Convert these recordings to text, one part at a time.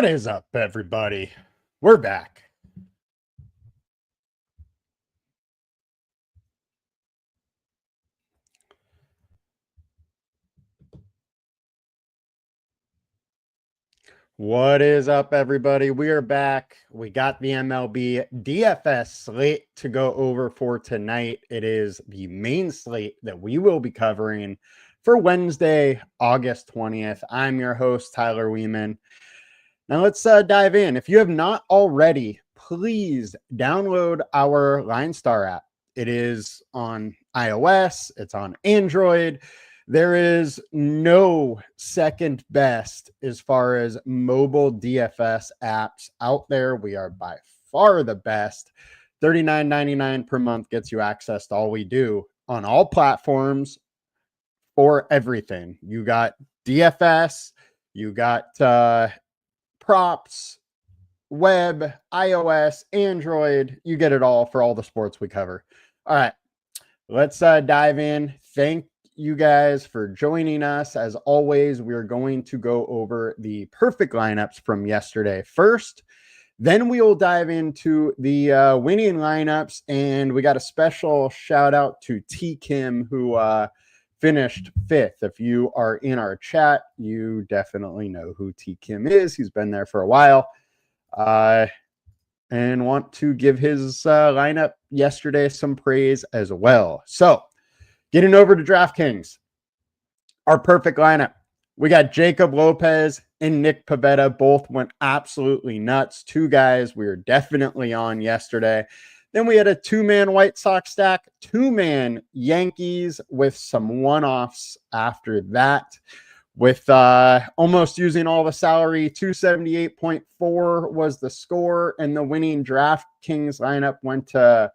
What is up, everybody? We're back. What is up, everybody? We are back. We got the MLB DFS slate to go over for tonight. It is the main slate that we will be covering for Wednesday, August 20th. I'm your host, Tyler Wiemann. Now let's dive in. If you have not already, please download our LineStar app. It is on iOS. It's on Android. There is no second best as far as mobile DFS apps out there. We are by far the best. $39.99 per month gets you access to all we do on all platforms for everything. You got DFS, you got props, web, iOS, Android. You get it all for all the sports we cover. All right, let's dive in. Thank you guys for joining us. As always, we're going to go over the perfect lineups from yesterday first. Then we will dive into the winning lineups, and we got a special shout out to T. Kim, who finished 5th. If you are in our chat, you definitely know who T. Kim is. He's been there for a while. And want to give his lineup yesterday some praise as well. So, getting over to DraftKings, our perfect lineup. We got Jacob Lopez and Nick Pivetta. Both went absolutely nuts. Two guys we were definitely on yesterday. Then we had a two-man White Sox stack, two-man Yankees with some one-offs after that. With almost using all the salary, 278.4 was the score, and the winning DraftKings lineup went to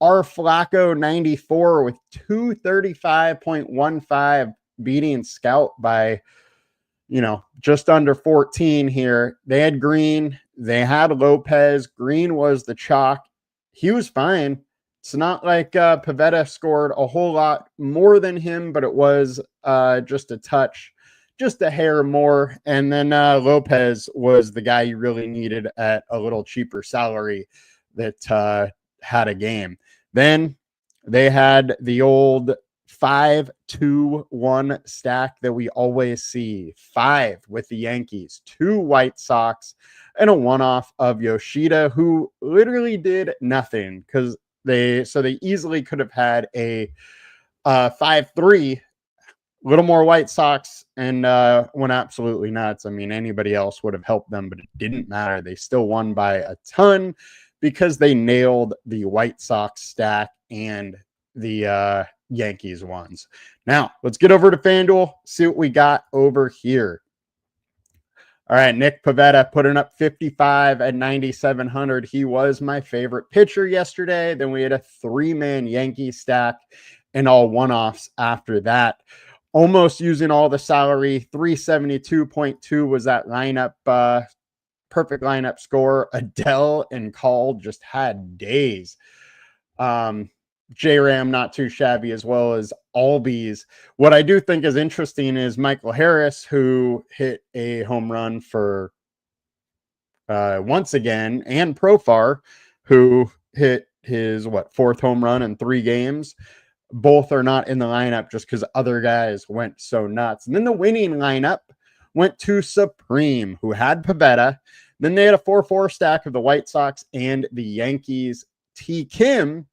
R. Flacco 94 with 235.15, beating Scout by, just under 14 here. They had Green, they had Lopez. Green was the chalk. He was fine. It's not like Pivetta scored a whole lot more than him, but it was just a touch, just a hair more. And then Lopez was the guy you really needed at a little cheaper salary that had a game. Then they had the old 5-2-1 stack that we always see. 5 with the Yankees, 2 White Sox, and a one-off of Yoshida, who literally did nothing because they easily could have had a 5-3, little more White Sox, and went absolutely nuts. I mean, anybody else would have helped them, but it didn't matter. They still won by a ton because they nailed the White Sox stack and the Yankees ones. Now, let's get over to FanDuel, see what we got over here. All right, Nick Pivetta putting up 55 at 9,700. He was my favorite pitcher yesterday. Then we had a 3-man Yankee stack and all one-offs after that. Almost using all the salary, 372.2 was that lineup, perfect lineup score. Adele and Call just had days. J-Ram not too shabby, as well as Albies. What I do think is interesting is Michael Harris, who hit a home run for once again, and Profar, who hit his 4th home run in 3 games. Both are not in the lineup just because other guys went so nuts. And then the winning lineup went to Supreme, who had Pivetta. Then they had a 4-4 stack of the White Sox and the Yankees. T. Kim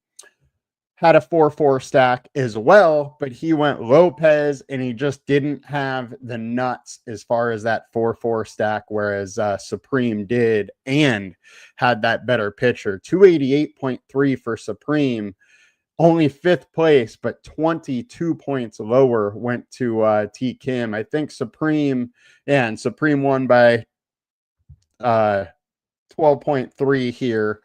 had a 4-4 stack as well, but he went Lopez, and he just didn't have the nuts as far as that 4-4 stack, whereas Supreme did and had that better pitcher. 288.3 for Supreme. Only 5th place, but 22 points lower went to T. Kim. I think Supreme won by 12.3 here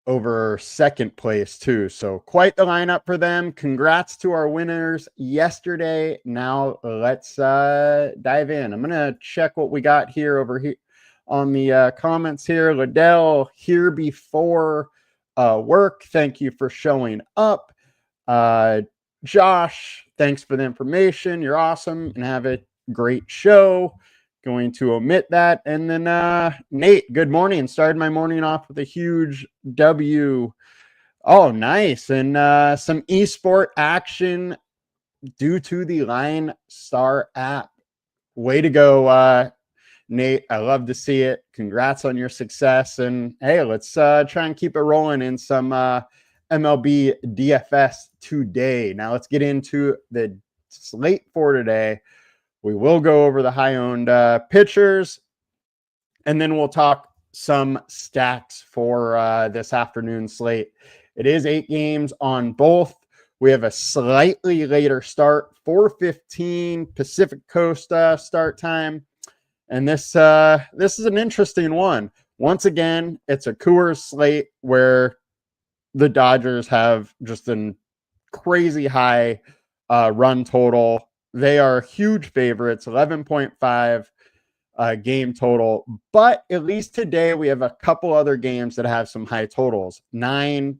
over 2nd place too. So quite the lineup for them. Congrats to our winners yesterday. Now let's dive in. I'm going to check what we got here over here on the comments here. Liddell, here before work. Thank you for showing up. Josh, thanks for the information. You're awesome and have a great show. Going to omit that. And then Nate, good morning. Started my morning off with a huge W. Oh, nice. And some esport action due to the LineStar app. Way to go, Nate. I love to see it. Congrats on your success. And hey, let's try and keep it rolling in some MLB DFS today. Now let's get into the slate for today. We will go over the high-owned pitchers, and then we'll talk some stacks for this afternoon slate. It is 8 games on both. We have a slightly later start, 4:15 Pacific Coast start time. And this is an interesting one. Once again, it's a Coors slate where the Dodgers have just a crazy high run total. They are huge favorites, 11.5 game total. But at least today we have a couple other games that have some high totals. 9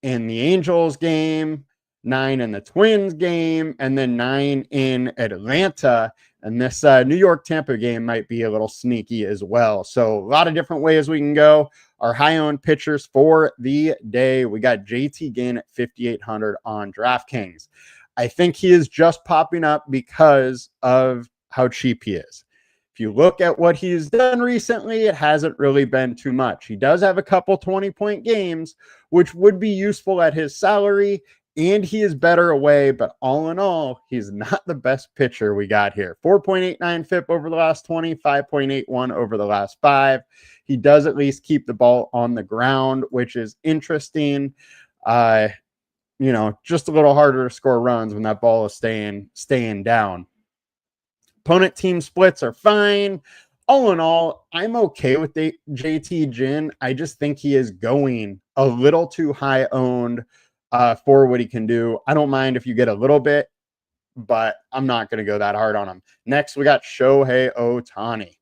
in the Angels game, 9 in the Twins game, and then 9 in Atlanta. And this New York Tampa game might be a little sneaky as well. So a lot of different ways we can go. Our high-owned pitchers for the day, we got JT Ginn at 5,800 on DraftKings. I think he is just popping up because of how cheap he is. If you look at what he's done recently, it hasn't really been too much. He does have a couple 20-point games, which would be useful at his salary, and he is better away, but all in all, he's not the best pitcher we got here. 4.89 FIP over the last 20, 5.81 over the last 5. He does at least keep the ball on the ground, which is interesting. Just a little harder to score runs when that ball is staying down. Opponent team splits are fine. All in all, I'm okay with JT Ginn. I just think he is going a little too high owned for what he can do. I don't mind if you get a little bit, but I'm not going to go that hard on him. Next, we got Shohei Ohtani.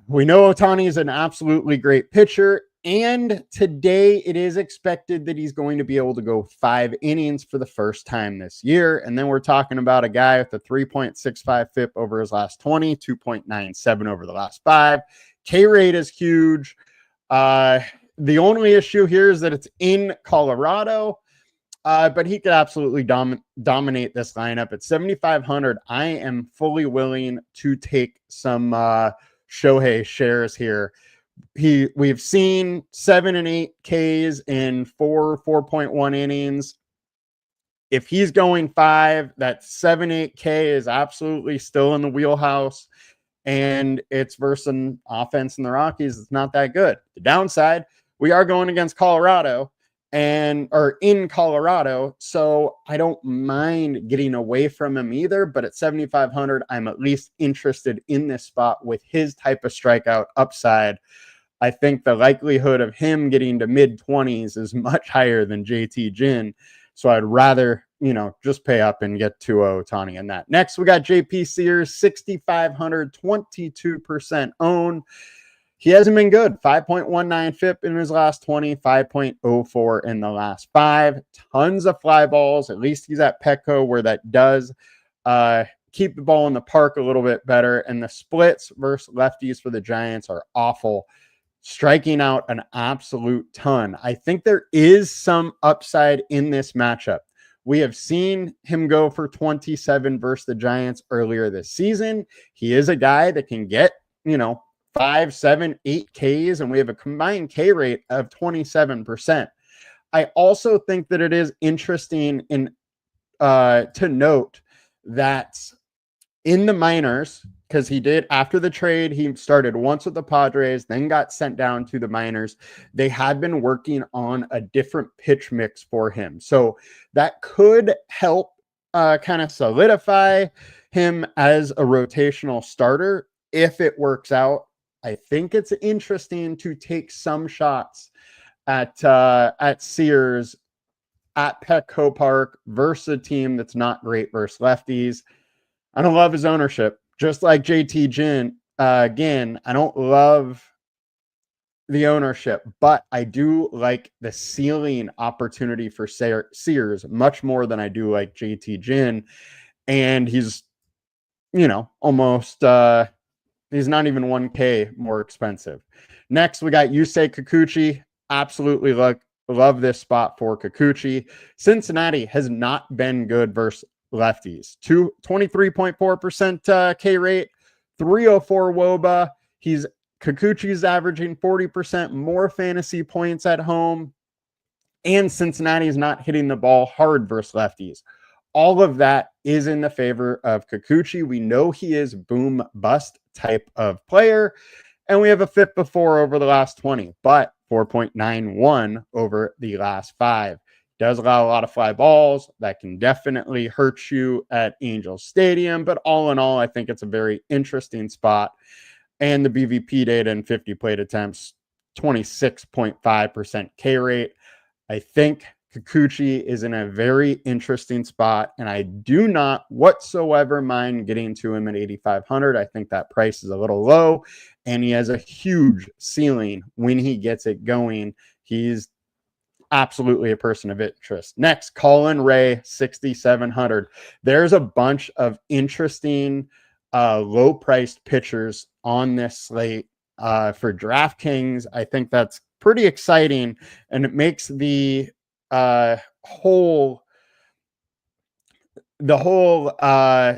We know Ohtani is an absolutely great pitcher, and today it is expected that he's going to be able to go 5 innings for the first time this year. And then we're talking about a guy with a 3.65 FIP over his last 20, 2.97 over the last 5. K rate is huge. The only issue here is that it's in Colorado, but he could absolutely dominate this lineup at 7,500. I am fully willing to take some Shohei shares here. We've seen 7 and 8 Ks in 4.1 innings. If he's going 5, that 7-8K is absolutely still in the wheelhouse, and it's versus an offense in the Rockies. It's not that good. The downside, we are going against Colorado or in Colorado, so I don't mind getting away from him either. But at 7,500, I'm at least interested in this spot with his type of strikeout upside. I think the likelihood of him getting to mid-20s is much higher than JT Ginn. So I'd rather, just pay up and get to Ohtani in that. Next, we got JP Sears, 6,500, 22% owned. He hasn't been good. 5.19 FIP in his last 20, 5.04 in the last 5. Tons of fly balls. At least he's at Petco where that does keep the ball in the park a little bit better. And the splits versus lefties for the Giants are awful, striking out an absolute ton. I think there is some upside in this matchup. We have seen him go for 27 versus the Giants earlier this season. He is a guy that can get, 5, 7, 8 Ks, and we have a combined K rate of 27%. I also think that it is interesting to note that in the minors, because he did, after the trade, he started once with the Padres, then got sent down to the minors. They had been working on a different pitch mix for him. So that could help kind of solidify him as a rotational starter if it works out. I think it's interesting to take some shots at Sears at Petco Park versus a team that's not great versus lefties. I don't love his ownership. Just like JT Ginn, again, I don't love the ownership, but I do like the ceiling opportunity for Sears much more than I do like JT Ginn. And he's almost he's not even 1K more expensive. Next, we got Yusei Kikuchi. Absolutely love this spot for Kikuchi. Cincinnati has not been good versus lefties. 23.4% K rate, 304 WOBA. Kikuchi's averaging 40% more fantasy points at home, and Cincinnati is not hitting the ball hard versus lefties. All of that is in the favor of Kikuchi. We know he is boom bust type of player, and we have a FIP of 4 over the last 20, but 4.91 over the last 5. Does allow a lot of fly balls. That can definitely hurt you at Angels Stadium, but all in all, I think it's a very interesting spot. And the BVP data in 50 plate attempts, 26.5% K rate. I think Kikuchi is in a very interesting spot, and I do not whatsoever mind getting to him at 8,500. I think that price is a little low, and he has a huge ceiling when he gets it going. He's absolutely a person of interest. Next, Colin Ray, 6,700. There's a bunch of interesting low-priced pitchers on this slate for DraftKings. I think that's pretty exciting, and it makes the whole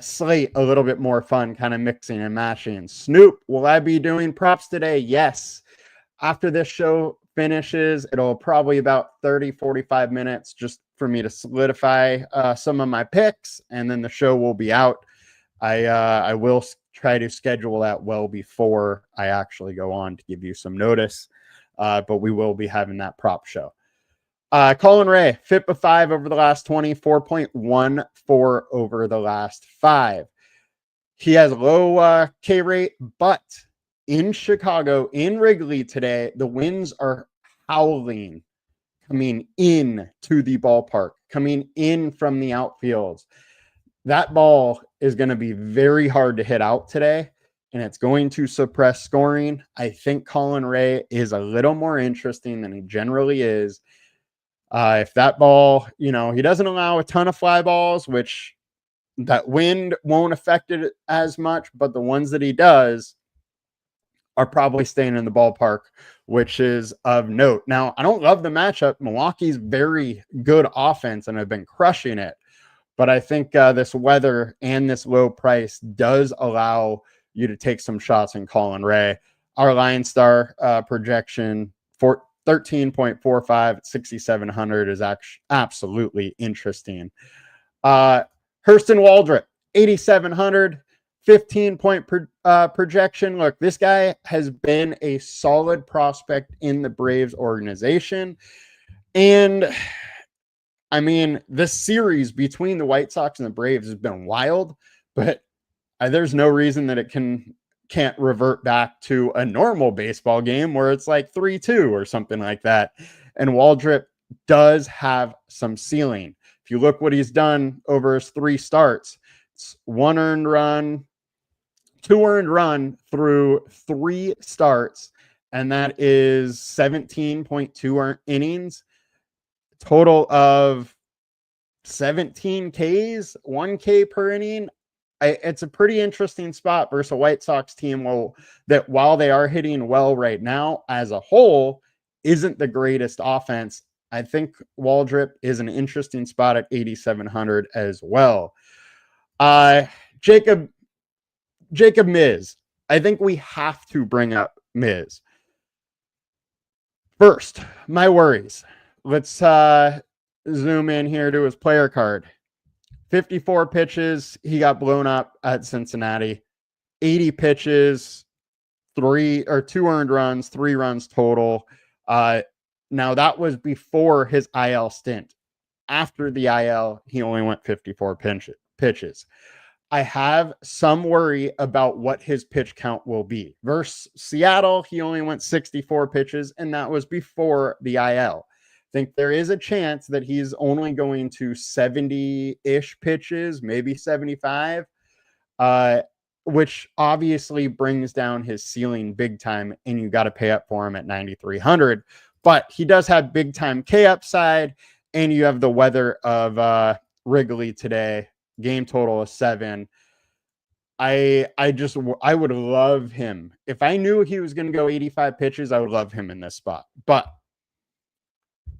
slate a little bit more fun, kind of mixing and matching. Snoop, will I be doing props today? Yes. After this show finishes, it'll probably about 30-45 minutes just for me to solidify some of my picks, and then the show will be out. I will try to schedule that well before I actually go on to give you some notice, but we will be having that prop show. Colin Ray, FIP of 5 over the last 20, 4.14 over the last 5. He has low K rate, but in Chicago, in Wrigley today, the winds are howling coming in to the ballpark, coming in from the outfields. That ball is going to be very hard to hit out today, and it's going to suppress scoring. I think Colin Ray is a little more interesting than he generally is. If that ball, he doesn't allow a ton of fly balls, which that wind won't affect it as much, but the ones that he does are probably staying in the ballpark, which is of note. Now, I don't love the matchup. Milwaukee's very good offense and have been crushing it. But I think this weather and this low price does allow you to take some shots in Colin Ray. Our LineStar projection for 13.45 at 6,700 is absolutely interesting. Hurston Waldrop, 8,700, 15-point projection. Look, this guy has been a solid prospect in the Braves organization. And I mean, this series between the White Sox and the Braves has been wild, but there's no reason that it can't revert back to a normal baseball game where it's like 3-2 or something like that. And Waldrop does have some ceiling. If you look what he's done over his 3 starts, it's 1 earned run, 2 earned run through 3 starts, and that is 17.2 innings. Total of 17 Ks, 1K per inning. It's a pretty interesting spot versus a White Sox team that while they are hitting well right now, as a whole, isn't the greatest offense. I think Waldrop is an interesting spot at 8,700 as well. Jacob Miz. I think we have to bring up Miz. First, my worries. Let's zoom in here to his player card. 54 pitches. He got blown up at Cincinnati. 80 pitches, 2 earned runs, 3 runs total. Now that was before his IL stint. After the IL, he only went 54 pitches. I have some worry about what his pitch count will be. Versus Seattle, he only went 64 pitches, and that was before the IL. I think there is a chance that he's only going to 70-ish pitches, maybe 75, which obviously brings down his ceiling big time, and you got to pay up for him at 9,300. But he does have big time K upside, and you have the weather of Wrigley today. Game total of 7. I would love him. If I knew he was going to go 85 pitches, I would love him in this spot. But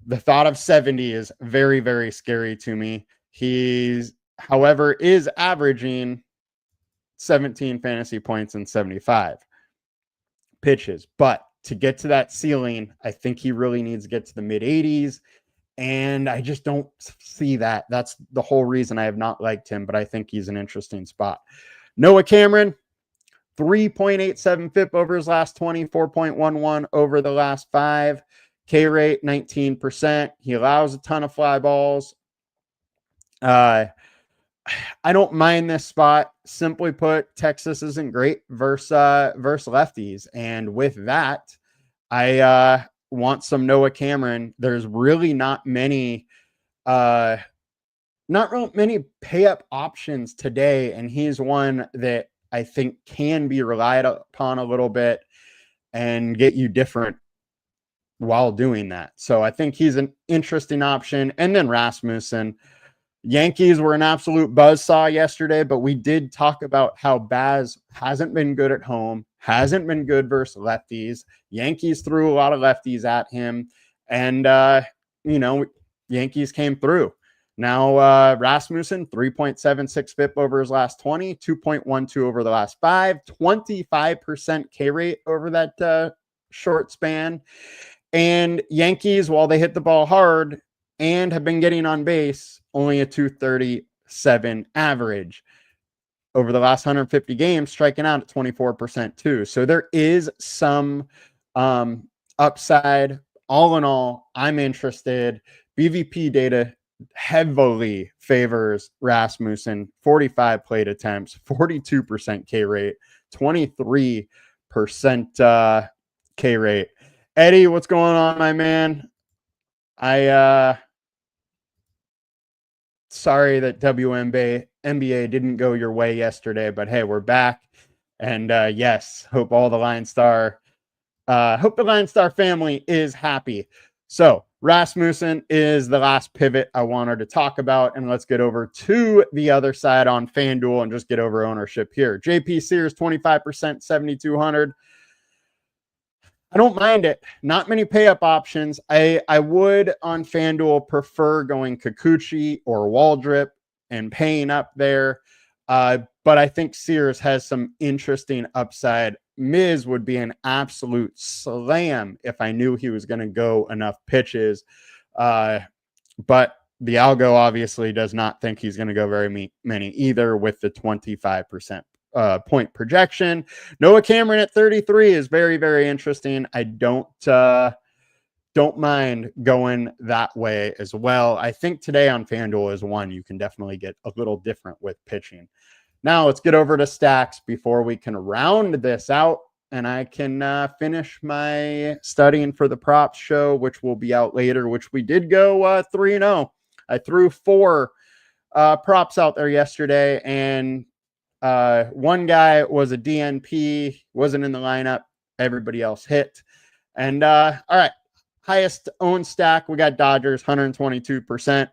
the thought of 70 is very, very scary to me. He's, however, is averaging 17 fantasy points in 75 pitches. But to get to that ceiling, I think he really needs to get to the mid 80s. And I just don't see that. That's the whole reason I have not liked him, but I think he's an interesting spot. Noah Cameron, 3.87 FIP over his last 20, 4.11 over the last 5. K rate, 19%. He allows a ton of fly balls. I don't mind this spot. Simply put, Texas isn't great versus lefties. And with that, I want some Noah Cameron. There's really not many pay up options today, and he's one that I think can be relied upon a little bit and get you different while doing that. So I think he's an interesting option. And then Rasmussen. Yankees were an absolute buzzsaw yesterday, but we did talk about how Baz hasn't been good at home, hasn't been good versus lefties. Yankees threw a lot of lefties at him, and Yankees came through. Now Rasmussen, 3.76 FIP over his last 20, 2.12 over the last 5, 25% K rate over that short span. And Yankees, while they hit the ball hard and have been getting on base, only a 237 average over the last 150 games, striking out at 24% too. So there is some upside. All in all, I'm interested. BVP data heavily favors Rasmussen. 45 plate attempts, 42% K rate, 23% K rate. Eddie, what's going on, my man? Sorry that NBA didn't go your way yesterday, but hey, we're back. And yes, hope the LineStar family is happy. So Rasmussen is the last pivot I wanted to talk about. And let's get over to the other side on FanDuel and just get over ownership here. JP Sears, 25%, 7,200. I don't mind it. Not many pay-up options. I would on FanDuel prefer going Kikuchi or Waldrip and paying up there. But I think Sears has some interesting upside. Miz would be an absolute slam if I knew he was going to go enough pitches. But the algo obviously does not think he's going to go very many either with the 25% point projection. Noah Cameron at 33 is very, very interesting. I don't mind going that way as well. I think today on FanDuel is one you can definitely get a little different with pitching. Now let's get over to stacks before we can round this out and I can finish my studying for the props show, which will be out later, which we did go 3-0. I threw 4 props out there yesterday, and one guy was a DNP, wasn't in the lineup. Everybody else hit. And all right, highest owned stack, we got Dodgers, 122%.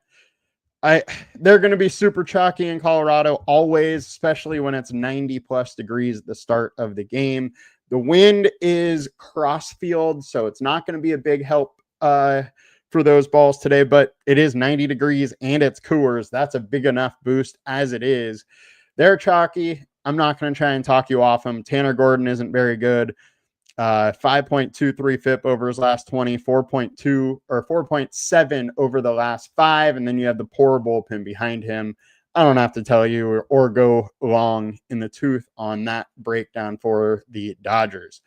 They're going to be super chalky in Colorado always, especially when it's 90 plus degrees at the start of the game. The wind is crossfield, so it's not going to be a big help for those balls today, but it is 90 degrees and it's Coors. That's a big enough boost as it is. They're chalky. I'm not going to try and talk you off them. Tanner Gordon isn't very good. 5.23 FIP over his last 20, 4.2 or 4.7 over the last 5. And then you have the poor bullpen behind him. I don't have to tell you or go long in the tooth on that breakdown for the Dodgers.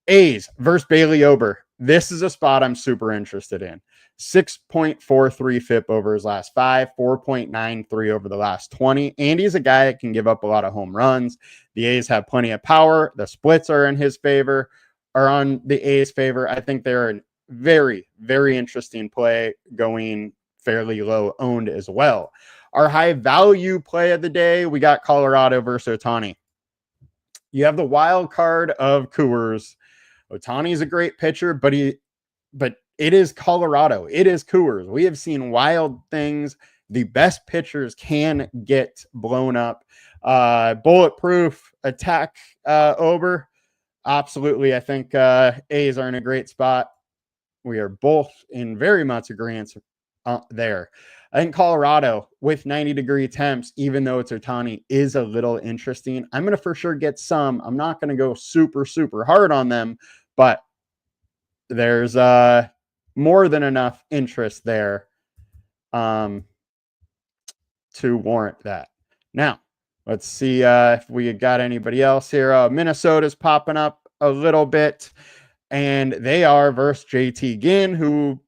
A's versus Bailey Ober. This is a spot I'm super interested in. 6.43 FIP over his last 5, 4.93 over the last 20. Andy's a guy that can give up a lot of home runs. The A's have plenty of power. The splits are in his favor, are on the A's favor. I think they're a very, very interesting play, going fairly low owned as well. Our high value play of the day, we got Colorado versus Ohtani. You have the wild card of Coors. Ohtani's a great pitcher, but it is Colorado. It is Coors. We have seen wild things. The best pitchers can get blown up. Bulletproof attack over. Absolutely. I think A's are in a great spot. We are both in very much agreement there. I think Colorado with 90-degree temps, even though it's Ohtani, is a little interesting. I'm going to for sure get some. I'm not going to go super, super hard on them, but there's more than enough interest there to warrant that. Now, let's see if we got anybody else here. Minnesota's popping up a little bit, and they are versus JT Ginn, who,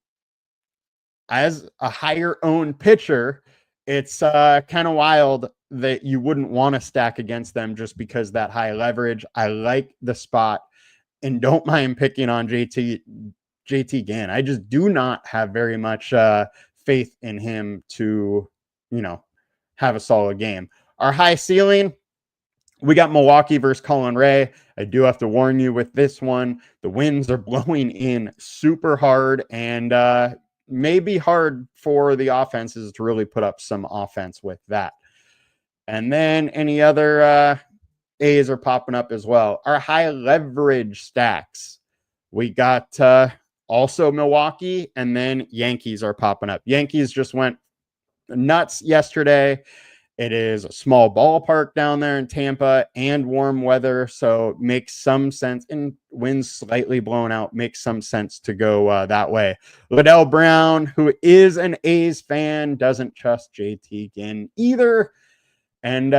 as a higher owned pitcher, it's kind of wild that you wouldn't want to stack against them just because that high leverage. I like the spot and don't mind picking on JT Ginn. I just do not have very much faith in him to, have a solid game. Our high ceiling, we got Milwaukee versus Colin Ray. I do have to warn you with this one. The winds are blowing in super hard and may be hard for the offenses to really put up some offense with that. And then any other A's are popping up as well. Our high leverage stacks, we got also Milwaukee, and then Yankees are popping up. Yankees just went nuts yesterday. It is a small ballpark down there in Tampa and warm weather, so it makes some sense. And winds slightly blown out, makes some sense to go that way. Liddell Brown, who is an A's fan, doesn't trust JT Ginn either. And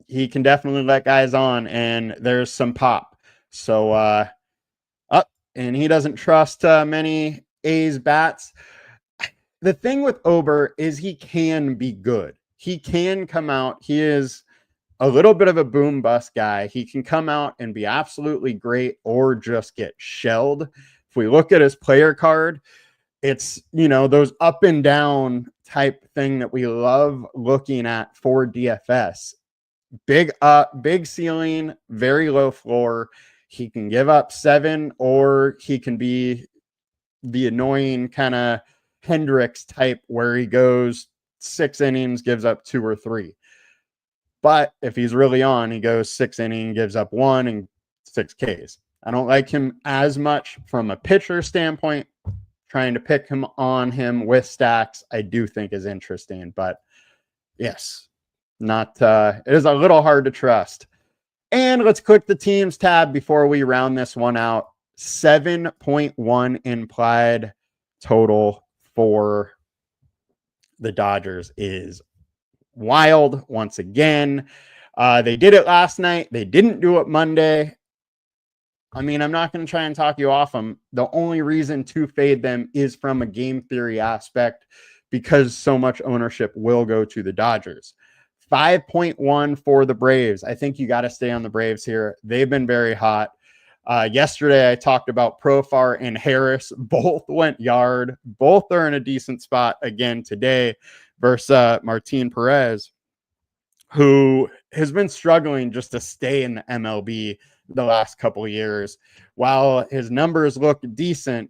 he can definitely let guys on, and there's some pop. So and he doesn't trust many A's bats. The thing with Ober is he can be good. He can come out. He is a little bit of a boom bust guy. He can come out and be absolutely great or just get shelled. If we look at his player card, it's, those up and down type thing that we love looking at for DFS. Big up, big ceiling, very low floor. He can give up 7, or he can be the annoying kind of Hendricks type where he goes 6 innings, gives up 2 or 3. But if he's really on, he goes 6 innings, gives up 1 and 6 Ks. I don't like him as much from a pitcher standpoint. Trying to pick him with stacks, I do think is interesting. But yes, it is a little hard to trust. And let's click the teams tab before we round this one out. 7.1 implied total for the Dodgers is wild once again. They did it last night. They didn't do it Monday. I mean, I'm not going to try and talk you off them. The only reason to fade them is from a game theory aspect because so much ownership will go to the Dodgers. 5.1 for the Braves. I think you got to stay on the Braves here. They've been very hot. Yesterday, I talked about Profar and Harris. Both went yard. Both are in a decent spot again today versus Martin Perez, who has been struggling just to stay in the MLB the last couple of years. While his numbers look decent,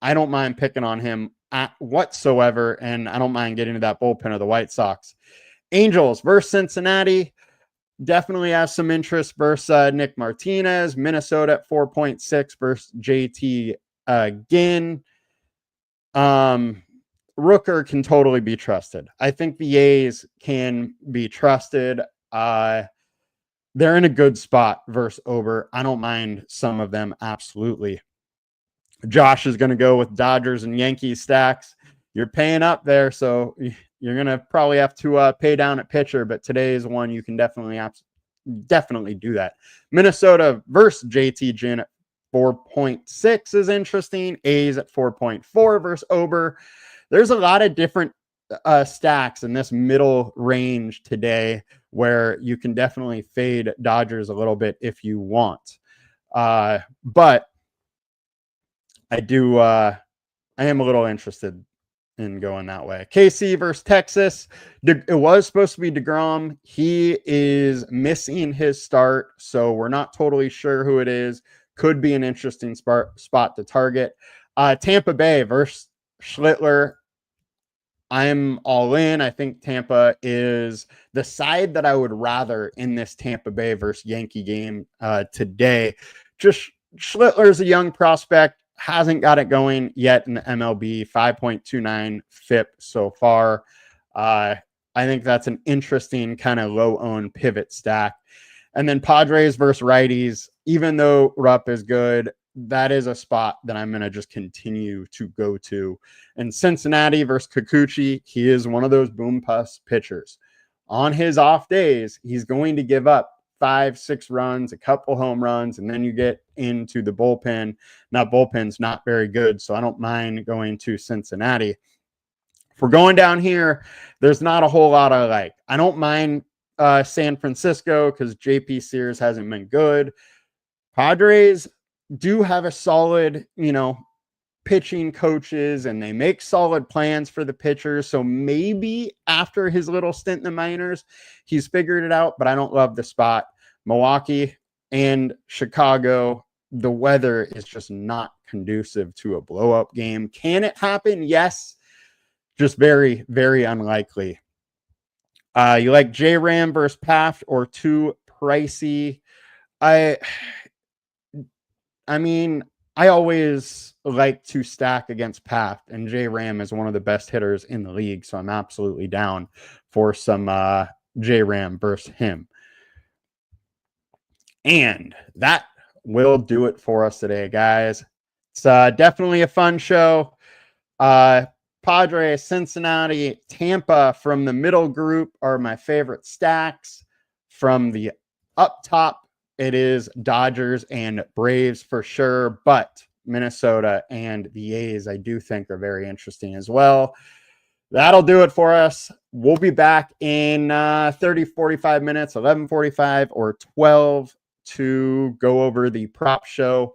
I don't mind picking on him whatsoever, and I don't mind getting to that bullpen of the White Sox. Angels versus Cincinnati. Definitely has some interest versus Nick Martinez. Minnesota at 4.6 versus JT Ginn. Rooker can totally be trusted. I think the A's can be trusted. They're in a good spot versus Ober. I don't mind some of them, absolutely. Josh is going to go with Dodgers and Yankees stacks. You're paying up there, so you're going to probably have to pay down at pitcher, but today's one you can definitely do that. Minnesota versus JT Ginn at 4.6 is interesting. A's at 4.4 versus Ober. There's a lot of different stacks in this middle range today where you can definitely fade Dodgers a little bit if you want. But I am a little interested in going that way. KC versus Texas. It was supposed to be DeGrom. He is missing his start, so we're not totally sure who it is. Could be an interesting spot to target. Tampa Bay versus Schlittler. I'm all in. I think Tampa is the side that I would rather in this Tampa Bay versus Yankee game today. Just Schlittler's a young prospect, hasn't got it going yet in the MLB, 5.29 FIP so far. I think that's an interesting kind of low-owned pivot stack. And then Padres versus righties, even though Rupp is good, that is a spot that I'm going to just continue to go to. And Cincinnati versus Kikuchi, he is one of those boom bust pitchers. On his off days, he's going to give up 5-6 runs, a couple home runs, and then you get into the bullpen. Now, bullpen's not very good, so I don't mind going to Cincinnati. If we're going down here, there's not a whole lot of I don't mind San Francisco because JP Sears hasn't been good. Padres do have a solid, pitching coaches, and they make solid plans for the pitchers. So maybe after his little stint in the minors, he's figured it out, but I don't love the spot. Milwaukee and Chicago, the weather is just not conducive to a blow-up game. Can it happen? Yes. Just very, very unlikely. You like J-Ram versus Paft or too pricey? I mean, I always like to stack against Paft, and J-Ram is one of the best hitters in the league, so I'm absolutely down for some J-Ram versus him. And that will do it for us today, guys. It's definitely a fun show. Padres, Cincinnati, Tampa from the middle group are my favorite stacks. From the up top, it is Dodgers and Braves for sure, but Minnesota and the A's I do think are very interesting as well. That'll do it for us. We'll be back in 30, 45 minutes, 11:45 or 12 to go over the prop show.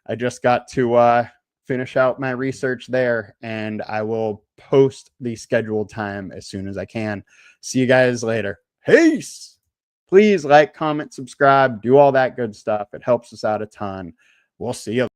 I just got to finish out my research there, and I will post the scheduled time as soon as I can. See you guys later. Peace. Please like, comment, subscribe, do all that good stuff. It helps us out a ton. We'll see you.